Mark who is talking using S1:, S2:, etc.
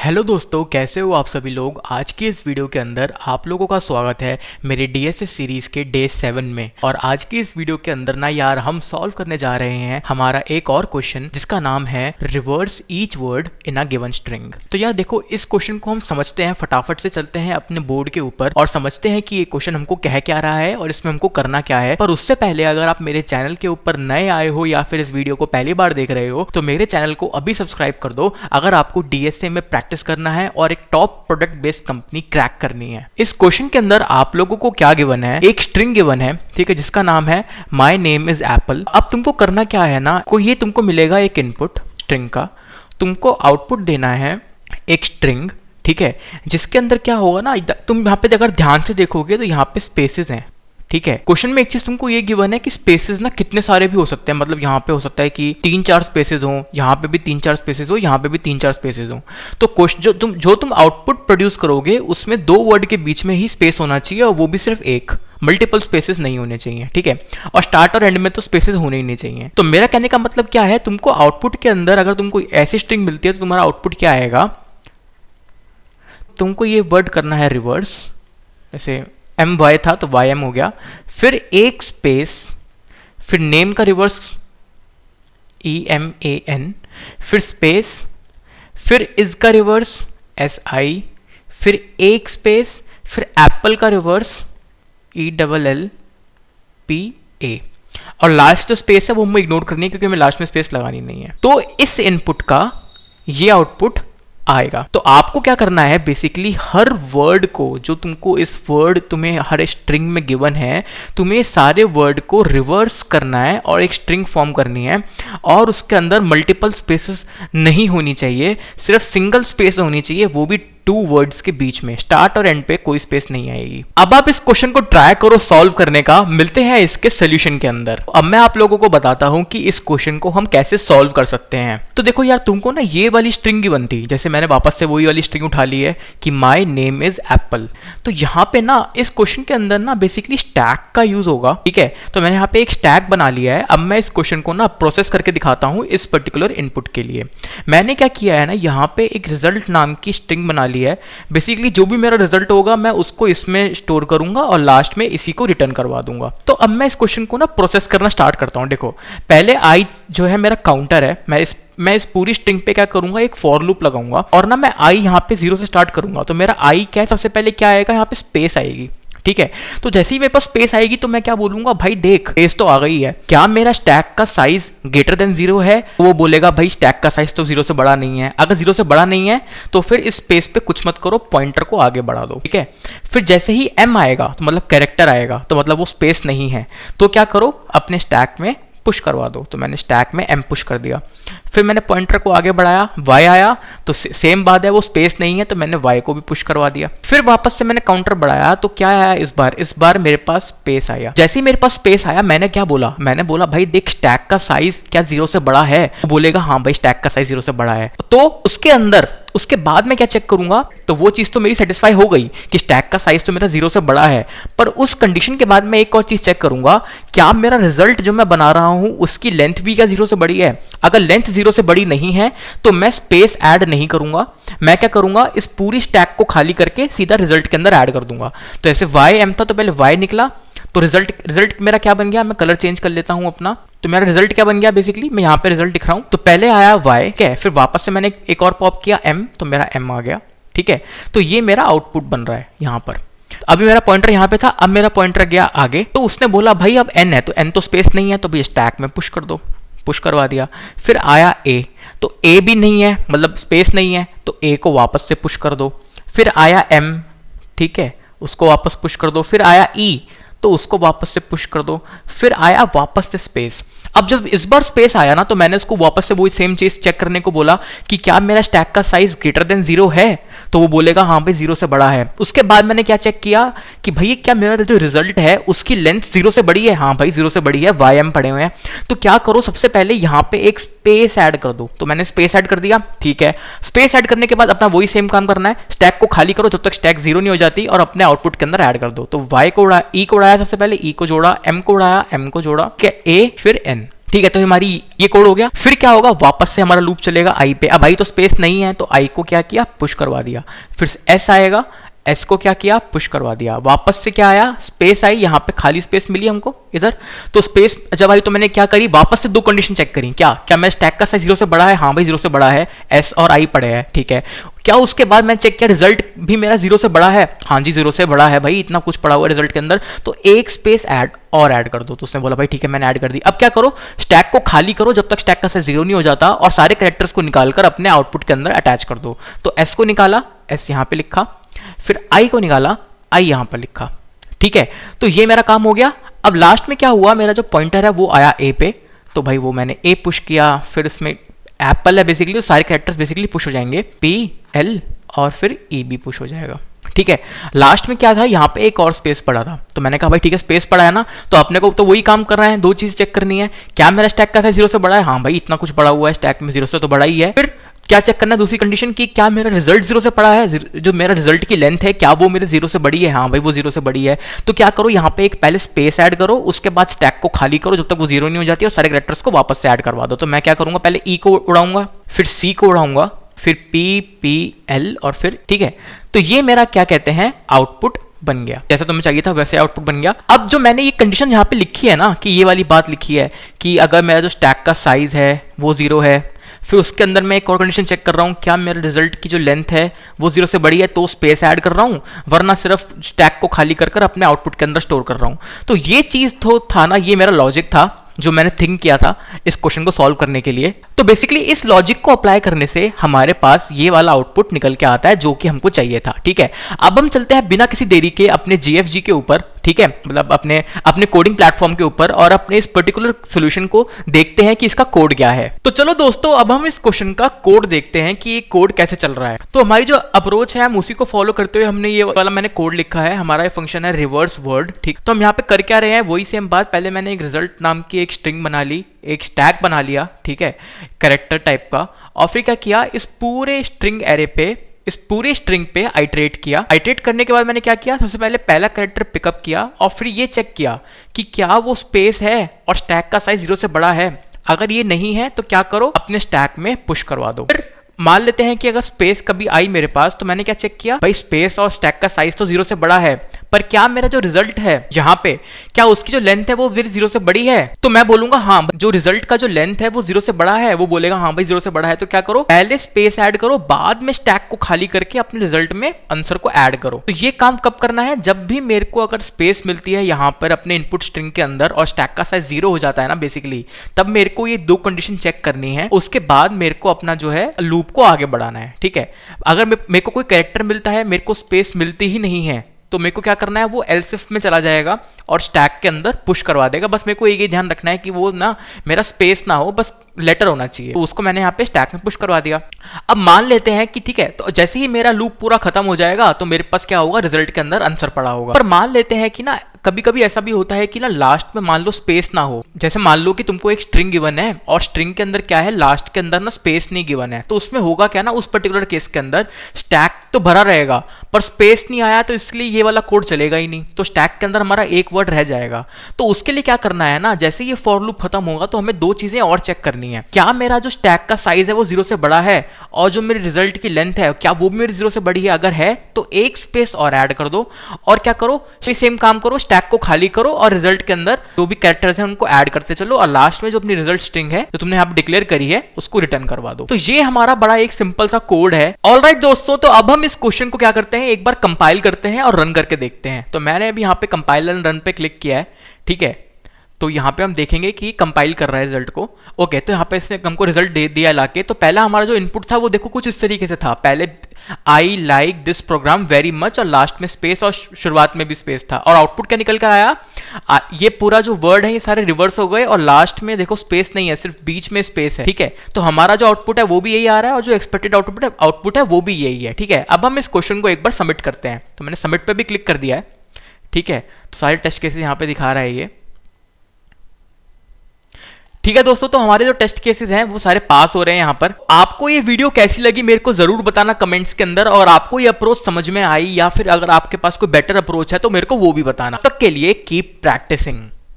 S1: Hello दोस्तों, कैसे हो आप सभी लोग। आज की इस वीडियो के अंदर आप लोगों का स्वागत है मेरे डीएसए सीरीज के डे 7 में। और आज की इस वीडियो के अंदर ना यार हम सॉल्व करने जा रहे हैं हमारा एक और क्वेश्चन जिसका नाम है reverse each word in a given string. तो यार देखो, इस क्वेश्चन को हम समझते हैं, फटाफट से चलते हैं अपने बोर्ड के ऊपर और समझते हैं कि ये क्वेश्चन हमको कह क्या रहा है और इसमें हमको करना क्या है। पर उससे पहले अगर आप मेरे चैनल के ऊपर नए आए हो या फिर इस वीडियो को पहली बार देख रहे हो तो मेरे चैनल को अभी सब्सक्राइब कर दो अगर आपको डीएसए में प्रैक्टिस करना है और एक top product based company crack करनी है। इस क्वेश्चन के अंदर आप लोगों को क्या गिवन है, एक स्ट्रिंग गिवन है, ठीक है, जिसका नाम है माय नेम इज एप्पल। अब तुमको करना क्या है ना, ये तुमको मिलेगा एक इनपुट स्ट्रिंग का, तुमको आउटपुट देना है एक स्ट्रिंग, ठीक है, जिसके अंदर क्या होगा ना, तुम यहाँ पे अगर ध्यान से देखोगे तो यहाँ पे स्पेसेस हैं, ठीक है। क्वेश्चन में एक चीज तुमको ये गिवन है कि स्पेसेस ना कितने सारे भी हो सकते हैं, मतलब यहाँ पे हो सकता है कि 3-4 स्पेसेस हो, यहाँ पे भी 3-4 स्पेसेस हो, यहाँ पे भी 3-4 स्पेसेस हो। तो क्वेश्चन जो तुम आउटपुट प्रोड्यूस करोगे उसमें 2 वर्ड के बीच में ही स्पेस होना चाहिए और वो भी सिर्फ एक, मल्टीपल स्पेसेस नहीं होने चाहिए, ठीक है। और स्टार्ट और एंड में तो स्पेसेस होने ही नहीं चाहिए। तो मेरा कहने का मतलब क्या है, तुमको आउटपुट के अंदर अगर तुमको ऐसी स्ट्रिंग मिलती है तो तुम्हारा आउटपुट क्या आएगा, तुमको ये वर्ड करना है रिवर्स, जैसे my था तो ym हो गया, फिर एक स्पेस, फिर नेम का रिवर्स eman, फिर स्पेस, फिर इज का रिवर्स si, फिर एक स्पेस, फिर एप्पल का रिवर्स ELLPA, और लास्ट जो स्पेस है वो हमें इग्नोर करनी है क्योंकि हमें लास्ट में स्पेस लगानी नहीं है। तो इस इनपुट का ये आउटपुट आएगा। तो आपको क्या करना है, बेसिकली हर वर्ड को जो तुमको इस वर्ड तुम्हें हर स्ट्रिंग में गिवन है, तुम्हें सारे वर्ड को रिवर्स करना है और एक स्ट्रिंग फॉर्म करनी है और उसके अंदर मल्टीपल स्पेसेस नहीं होनी चाहिए, सिर्फ सिंगल स्पेस होनी चाहिए, वो भी 2 वर्ड्स के बीच में, स्टार्ट और एंड पे कोई स्पेस नहीं आएगी। अब आप इस क्वेश्चन को ट्राई करो सॉल्व करने का, मिलते हैं इसके सोल्यूशन के अंदर। अब मैं आप लोगों को बताता हूं कि इस क्वेश्चन को हम कैसे सॉल्व कर सकते हैं। तो देखो यार, तुमको ना ये वाली स्ट्रिंग गिवन थी, जैसे मैंने वापस से वही वाली स्ट्रिंग उठा ली है कि माय नेम इज एप्पल। तो यहाँ पे ना इस क्वेश्चन के अंदर ना बेसिकली स्टैक का यूज होगा, ठीक है। तो मैंने यहाँ पे एक स्टैक बना लिया है। अब मैं इस क्वेश्चन को ना प्रोसेस करके दिखाता हूँ इस पर्टिकुलर इनपुट के लिए। मैंने क्या किया है ना, यहाँ पे एक रिजल्ट नाम की स्ट्रिंग बना ली है। बेसिकली जो भी मेरा रिजल्ट होगा मैं उसको इसमें स्टोर करूंगा और लास्ट में इसी को रिटर्न करवा दूंगा। तो अब मैं इस क्वेश्चन को ना प्रोसेस करना स्टार्ट करता हूं। देखो, पहले आई जो है मेरा काउंटर है, मैं इस पूरी स्ट्रिंग पे क्या करूंगा, एक फॉर लूप लगाऊंगा और ना मैं आई यहाँ पे 0 से स्टार्ट करूंगा। तो मेरा आई क्या है, सबसे पहले क्या आएगा, यहाँ पे स्पेस आएगी, ठीक है। तो जैसे ही मेरे पास स्पेस आएगी तो मैं क्या बोलूंगा, भाई देख स्पेस तो आ गई है, क्या मेरा स्टैक का साइज ग्रेटर देन 0 है। वो बोलेगा भाई स्टैक का साइज तो 0 से बड़ा नहीं है। अगर 0 से बड़ा नहीं है तो फिर इस स्पेस पे कुछ मत करो, पॉइंटर को आगे बढ़ा दो, ठीक है। फिर जैसे ही m आएगा तो मतलब कैरेक्टर आएगा, तो मतलब वो स्पेस नहीं है, तो क्या करो, अपने स्टैक में पुश करवा दो। तो मैंने स्टैक में m पुश कर दिया। फिर मैंने पॉइंटर को आगे बढ़ाया, y आया तो सेम बात है, वो स्पेस नहीं है तो मैंने y को भी पुश करवा दिया। फिर वापस से मैंने काउंटर बढ़ाया तो क्या आया, इस बार मेरे पास स्पेस आया। जैसे ही मेरे पास स्पेस आया मैंने क्या बोला, मैंने बोला भाई देख स्टैक का साइज क्या 0 से बड़ा है। वो बोलेगा हाँ भाई स्टैक का साइज 0 से बड़ा है। तो उसके बाद मैं क्या चेक करूंगा, तो वो चीज तो मेरी सेटिस्फाई हो गई कि स्टैक का साइज तो मेरा 0 से बड़ा है। पर उस कंडीशन के बाद मैं एक और चीज चेक करूंगा, क्या मेरा रिजल्ट जो मैं बना रहा हूं उसकी लेंथ भी क्या 0 से बड़ी है। अगर लेंथ 0 से बड़ी नहीं है तो मैं स्पेस ऐड नहीं करूंगा, मैं क्या करूंगा, इस पूरी स्टैक को खाली करके सीधा रिजल्ट के अंदर ऐड कर दूंगा। तो ऐसेym था तो पहले y निकला, तो रिजल्ट मेरा क्या बन गया, मैं कलर चेंज कर लेता हूं अपना। तो मेरा रिजल्ट क्या बन गया, बेसिकली मैं यहाँ पे रिजल्ट दिख रहा हूं। तो पहले आया y, क्या है, फिर वापस से मैंने एक और पॉप किया m, तो मेरा m आ गया, ठीक है। तो ये मेरा आउटपुट बन रहा है यहाँ पर। अभी मेरा पॉइंटर यहाँ पे था, अब मेरा पॉइंटर गया आगे, तो उसने बोला भाई अब n है, तो n तो स्पेस नहीं है, तो भाई स्टैक में पुश कर दो, पुश करवा दिया। फिर आया a, तो a भी नहीं है, मतलब स्पेस नहीं है, तो a को वापस से पुश कर दो। फिर आया m, ठीक है, उसको वापस पुश कर दो। फिर आया e, तो उसको वापस से पुश कर दो। फिर आया वापस से स्पेस। अब जब इस बार स्पेस आया ना तो मैंने उसको वापस से वही सेम चीज चेक करने को बोला कि क्या मेरा स्टैक का साइज ग्रेटर देन 0 है। तो वो बोलेगा हाँ भाई 0 से बड़ा है। उसके बाद मैंने क्या चेक किया कि भाई क्या मेरा जो रिजल्ट है उसकी लेंथ 0 से बड़ी है। हाँ भाई 0 से बड़ी है, ym पड़े हुए हैं। तो क्या करो, सबसे पहले यहाँ पे एक स्पेस ऐड कर दो। तो मैंने स्पेस ऐड कर दिया, ठीक है। स्पेस ऐड करने के बाद अपना वही सेम काम करना है, स्टैक को खाली करो जब तक स्टैक 0 नहीं हो जाती और अपने आउटपुट के अंदर ऐड कर दो। तो y को उड़ाया, e को उड़ाया, सबसे पहले e को जोड़ा, m को उड़ाया, m को जोड़ा, a फिर n। ठीक है, तो हमारी ये कोड हो गया। फिर क्या होगा, वापस से हमारा लूप चलेगा आई पे। अब आई तो स्पेस नहीं है तो आई को क्या किया, पुश करवा दिया। फिर एस आएगा, एस को क्या किया, पुश करवा दिया। वापस से क्या आया, स्पेस आई, यहाँ पे खाली स्पेस मिली हमको इधर। तो स्पेस जब आई तो मैंने क्या करी, वापस से दो कंडीशन चेक करी। क्या मैं स्टैक का साइज 0 से बड़ा है, हाँ भाई 0 से बड़ा है, एस और आई पड़े हैं, ठीक है। क्या उसके बाद मैंने चेक किया रिजल्ट भी मेरा 0 से बड़ा है, हाँ जी 0 से बड़ा है भाई, इतना कुछ पड़ा हुआ है रिजल्ट के अंदर, तो एक स्पेस ऐड कर दो। तो उसने बोला भाई ठीक है मैंने ऐड कर दी। अब क्या करो, स्टैक को खाली करो जब तक स्टैक का साइज 0 नहीं हो जाता, और सारे कैरेक्टर्स को निकालकर अपने आउटपुट के अंदर अटैच कर दो। तो एस को निकाला, एस यहां पे लिखा, फिर आई को निकाला, आई यहां पर लिखा, ठीक है। तो ये मेरा काम हो गया। अब लास्ट में क्या हुआ, मेरा जो पॉइंटर है वो आया ए पे, तो भाई वो मैंने ए पुश किया। फिर इसमें एप्पल है बेसिकली, तो सारे कैरेक्टर्स बेसिकली पुश हो जाएंगे, पी एल और फिर ई भी पुश हो जाएगा, ठीक है। लास्ट में क्या था, यहाँ पे एक और स्पेस पड़ा था, तो मैंने कहा भाई ठीक है स्पेस पड़ा है ना, तो अपने को तो वही काम कर रहे हैं, दो चीज चेक करनी है। क्या मेरा स्टैक का साइज 0 से बड़ा है, हाँ भाई इतना कुछ बड़ा हुआ है स्टैक में, 0 से तो बड़ा ही है। फिर क्या चेक करना है, दूसरी कंडीशन की, क्या मेरा रिजल्ट 0 से बड़ा है, जो मेरा रिजल्ट की लेंथ है क्या वो मेरे 0 से बड़ी है, हाँ भाई वो 0 से बड़ी है। तो क्या करो, यहाँ पे एक पहले स्पेस ऐड करो, उसके बाद स्टैक को खाली करो जब तक वो 0 नहीं हो जाती, और सारे कैरेक्टर्स को वापस से ऐड करवा दो। तो मैं क्या करूंगा, पहले ई को उड़ाऊंगा, फिर सी को उड़ाऊंगा, फिर पी पी एल और फिर, ठीक है। तो ये मेरा क्या कहते हैं, आउटपुट बन गया। जैसा तुम्हें चाहिए था वैसे आउटपुट बन गया। अब जो मैंने ये कंडीशन यहाँ पे लिखी है ना, कि ये वाली बात लिखी है कि अगर मेरा जो स्टैक का साइज है वो 0 है, फिर उसके अंदर मैं एक और कंडीशन चेक कर रहा हूँ, क्या मेरे रिजल्ट की जो लेंथ है वो 0 से बड़ी है, तो स्पेस ऐड कर रहा हूँ, वरना सिर्फ स्टैक को खाली कर अपने आउटपुट के अंदर स्टोर कर रहा हूँ। तो ये चीज तो था ना, ये मेरा लॉजिक था जो मैंने थिंक किया था इस क्वेश्चन को सॉल्व करने के लिए। तो बेसिकली इस लॉजिक को अप्लाई करने से हमारे पास ये वाला आउटपुट निकल के आता है जो कि हमको चाहिए था, ठीक है। अब हम चलते हैं बिना किसी देरी के अपने जीएफजी के ऊपर, ठीक है, मतलब अपने कोडिंग प्लेटफॉर्म के ऊपर, और अपने इस पर्टिकुलर सॉल्यूशन को देखते हैं कि इसका कोड क्या है। तो चलो दोस्तों, अब हम इस क्वेश्चन का कोड देखते हैं कि ये कोड कैसे चल रहा है। तो हमारी जो अप्रोच है हम उसी को फॉलो करते हुए हमने ये वाला मैंने कोड लिखा है। हमारा ये फंक्शन है रिवर्स वर्ड, ठीक। तो हम यहाँ पे कर क्या रहे हैं, वही सेम बात। पहले मैंने एक रिजल्ट नाम की एक स्ट्रिंग बना ली, एक स्टैक बना लिया, ठीक है, कैरेक्टर टाइप का, और फिर क्या किया, इस पूरे स्ट्रिंग एरे पे, इस पूरे स्ट्रिंग पे आइटरेट किया। आइटरेट करने के बाद मैंने क्या किया, सबसे पहले पहला कैरेक्टर पिकअप किया, और फिर ये चेक किया कि क्या वो स्पेस है और स्टैक का साइज 0 से बड़ा है। अगर ये नहीं है तो क्या करो, अपने स्टैक में पुश करवा दो। फिर मान लेते हैं कि अगर स्पेस कभी आई मेरे पास, तो मैंने क्या चेक किया, भाई स्पेस और स्टैक का साइज तो 0 से बड़ा है, पर क्या मेरा जो रिजल्ट है यहाँ पे, क्या उसकी जो लेंथ है वो फिर 0 से बड़ी है। तो मैं बोलूंगा हाँ, जो रिजल्ट का जो लेंथ है वो 0 से बड़ा है, वो बोलेगा हाँ भाई 0 से बड़ा है। तो क्या करो, पहले स्पेस ऐड करो, बाद में स्टैक को खाली करके अपने रिजल्ट में आंसर को ऐड करो। तो ये काम कब करना है, जब भी मेरे को अगर स्पेस मिलती है यहाँ पर अपने इनपुट स्ट्रिंग के अंदर और स्टैक का साइज 0 हो जाता है ना बेसिकली, तब मेरे को ये दो कंडीशन चेक करनी है। उसके बाद मेरे को अपना जो है लूप को आगे बढ़ाना है, ठीक है। अगर मेरे को कोई कैरेक्टर मिलता है, मेरे को स्पेस मिलती ही नहीं है, तो मेरे को क्या करना है, वो एल्स इफ में चला जाएगा और स्टैक के अंदर पुश करवा देगा। बस मेरे को एक ही ध्यान रखना है कि वो ना मेरा स्पेस ना हो, बस लेटर होना चाहिए। तो उसको मैंने यहाँ पे स्टैक में पुश करवा दिया। अब मान लेते हैं कि ठीक है, तो जैसे ही मेरा लूप पूरा खत्म हो जाएगा तो मेरे पास क्या होगा, रिजल्ट के अंदर आंसर पड़ा होगा। पर मान लेते हैं कि ना कभी कभी ऐसा भी होता है कि ना लास्ट में मान लो स्पेस ना हो। जैसे मान लो कि तुमको एक स्ट्रिंग गिवन है और स्ट्रिंग के अंदर क्या है, लास्ट के अंदर ना स्पेस नहीं गिवन है, तो उसमें होगा क्या ना, उस पर्टिकुलर केस के अंदर स्टैक तो भरा रहेगा पर स्पेस नहीं आया, तो इसलिए ये वाला कोड चलेगा ही नहीं। तो स्टैक के अंदर हमारा एक वर्ड रह जाएगा। तो उसके लिए क्या करना है ना, जैसे ये फॉर लूप खत्म होगा तो हमें दो चीजें और चेक करनी है। क्या मेरा जो स्टैक का साइज है वो 0 से बड़ा है, और जो मेरे रिजल्ट की लेंथ है क्या वो भी मेरी 0 से बड़ी है। अगर है तो एक स्पेस और ऐड कर दो, और क्या करो, सेम काम करो, स्टैक को खाली करो और रिजल्ट के अंदर जो भी कैरेक्टर्स हैं उनको ऐड करते चलो, और लास्ट में जो अपनी रिजल्ट स्ट्रिंग है जो तुमने यहाँ पे डिक्लेयर करी है उसको रिटर्न करवा दो। तो ये हमारा बड़ा एक सिंपल सा कोड है। ऑलराइट दोस्तों, तो अब हम इस क्वेश्चन को क्या करते हैं, एक बार कंपाइल करते हैं और रन करके देखते हैं। तो मैंने अभी यहाँ पे कंपाइल एंड रन पे क्लिक किया है, ठीक है। तो यहाँ पे हम देखेंगे कि कंपाइल कर रहा है रिजल्ट को। ओके, तो यहाँ पे इसने हमको रिजल्ट दे दिया लाके। तो पहला हमारा जो इनपुट था वो देखो कुछ इस तरीके से था, पहले I like this program very much, और लास्ट में स्पेस और शुरुआत में भी स्पेस था। और आउटपुट क्या निकल कर आया, ये पूरा जो वर्ड है ये सारे रिवर्स हो गए, और लास्ट में देखो स्पेस नहीं है, सिर्फ बीच में स्पेस है, ठीक है। तो हमारा जो आउटपुट है वो भी यही आ रहा है, और जो एक्सपेक्टेड आउटपुट है वो भी यही है, ठीक है। अब हम इस क्वेश्चन को एक बार सबमिट करते हैं। तो मैंने सबमिट पे भी क्लिक कर दिया है, ठीक है। तो सारे टेस्ट केसेस यहाँ पे दिखा रहा है ये, ठीक है दोस्तों। तो हमारे जो टेस्ट केसेस हैं वो सारे पास हो रहे हैं यहाँ पर। आपको ये वीडियो कैसी लगी मेरे को जरूर बताना कमेंट्स के अंदर, और आपको ये अप्रोच समझ में आई, या फिर अगर आपके पास कोई बेटर अप्रोच है तो मेरे को वो भी बताना। तब तक के लिए कीप प्रैक्टिसिंग।